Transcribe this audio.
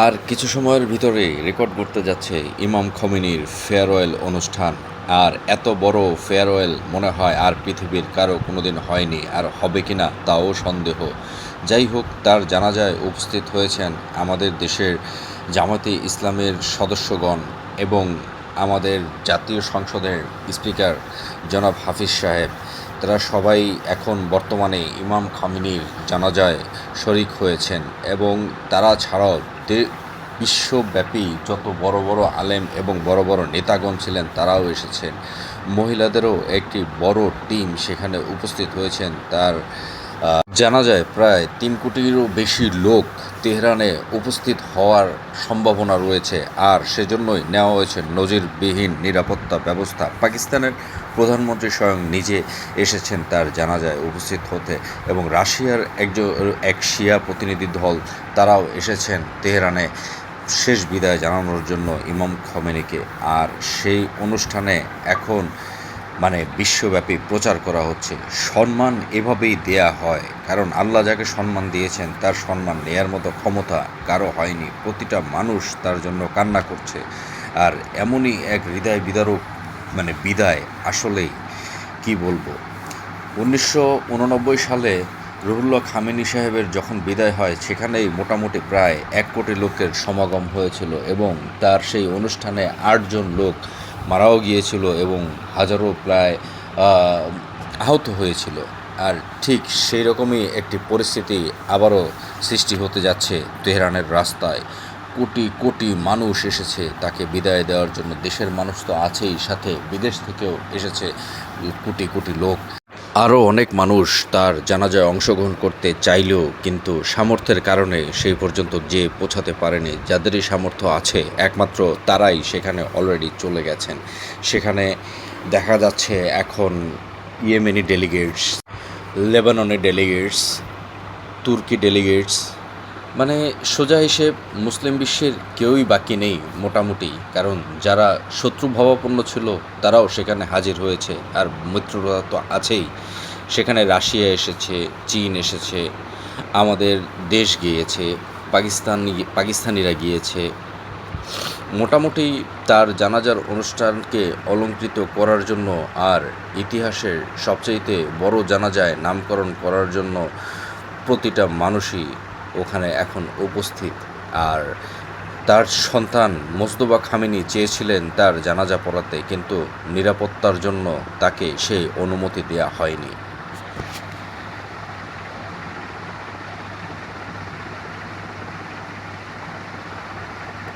আর কিছু সময়ের ভিতরেই রেকর্ড করতে যাচ্ছে ইমাম খোমেনির ফেয়ারওয়েল অনুষ্ঠান। আর এত বড় ফেয়ারওয়েল মনে হয় আর পৃথিবীর কারো কোনোদিন হয়নি, আর হবে কিনা তাও সন্দেহ। যাই হোক, তার জানাজায় উপস্থিত হয়েছেন আমাদের দেশের জামাতে ইসলামের সদস্যগণ এবং আমাদের জাতীয় সংসদের স্পিকার জনাব হাফিজ সাহেব। তারা সবাই এখন বর্তমানে ইমাম খোমেনির জানাজায় শরিক হয়েছেন এবং তারা ছাড়াও বিশ্বব্যাপী যত বড় বড় আলেম এবং বড় বড় নেতাগণ ছিলেন তারাও এসেছেন। মহিলাদেরও একটি বড় টিম সেখানে উপস্থিত হয়েছেন। তার জানাজায় প্রায় 3 কোটিরও বেশি লোক তেহরানে উপস্থিত হওয়ার সম্ভাবনা রয়েছে, আর সেজন্যই নেওয়া হয়েছে নজিরবিহীন নিরাপত্তা ব্যবস্থা। পাকিস্তানের প্রধানমন্ত্রী স্বয়ং নিজে এসেছেন তার জানাজায় উপস্থিত হতে, এবং রাশিয়ার এক শিয়া প্রতিনিধি দল তারাও এসেছেন তেহরানে শেষ বিদায় জানানোর জন্য ইমাম খোমেনিকে। আর সেই অনুষ্ঠানে এখন বিশ্বব্যাপী প্রচার করা হচ্ছে। সম্মান এভাবেই দেয়া হয়, কারণ আল্লাহ যাকে সম্মান দিয়েছেন তার সম্মান নেয়ার মতো ক্ষমতা কারো হয়নি। প্রতিটা মানুষ তার জন্য কান্না করছে। আর এমনই এক হৃদয় বিদারক বিদায়, আসলেই কি বলবো। 1989 সালে রুহুল্লাহ খোমেনি সাহেবের যখন বিদায় হয়, সেখানেই মোটামুটি প্রায় 1 কোটি লোকের সমাগম হয়েছিল, এবং তার সেই অনুষ্ঠানে 8 জন লোক মারাও গিয়েছিল এবং হাজারো প্রায় আহত হয়েছিল। আর ঠিক সেই রকমই একটি পরিস্থিতি আবারও সৃষ্টি হতে যাচ্ছে তেহরানের রাস্তায়। কোটি কোটি মানুষ এসেছে তাকে বিদায় দেওয়ার জন্য। দেশের মানুষ তো আছেই, সাথে বিদেশ থেকেও এসেছে কোটি কোটি লোক। আরও অনেক মানুষ তার জানাজায় অংশগ্রহণ করতে চাইলেও কিন্তু সামর্থ্যের কারণে সেই পর্যন্ত যে পৌঁছাতে পারেনি। যাদেরই সামর্থ্য আছে একমাত্র তারাই সেখানে অলরেডি চলে গেছেন। সেখানে দেখা যাচ্ছে এখন ইয়েমেনি ডেলিগেটস, লেবাননের ডেলিগেটস, তুর্কি ডেলিগেটস, সোজা হিসেব মুসলিম বিশ্বের কেউই বাকি নেই মোটামুটি। কারণ যারা শত্রুভাবাপন্ন ছিল তারাও সেখানে হাজির হয়েছে, আর মিত্ররা তো আছেই। সেখানে রাশিয়া এসেছে, চীন এসেছে, আমাদের দেশ গিয়েছে, পাকিস্তানিরা গিয়েছে। মোটামুটি তার জানাজার অনুষ্ঠানকে অলংকৃত করার জন্য আর ইতিহাসের সবচাইতে বড় জানাজায় নামকরণ করার জন্য প্রতিটা মানুষই ওখানে এখন উপস্থিত। আর তার সন্তান মোজতবা খোমেনি চেয়েছিলেন তার জানাজা পড়াতে, কিন্তু নিরাপত্তার জন্য তাকে সেই অনুমতি দেওয়া হয়নি।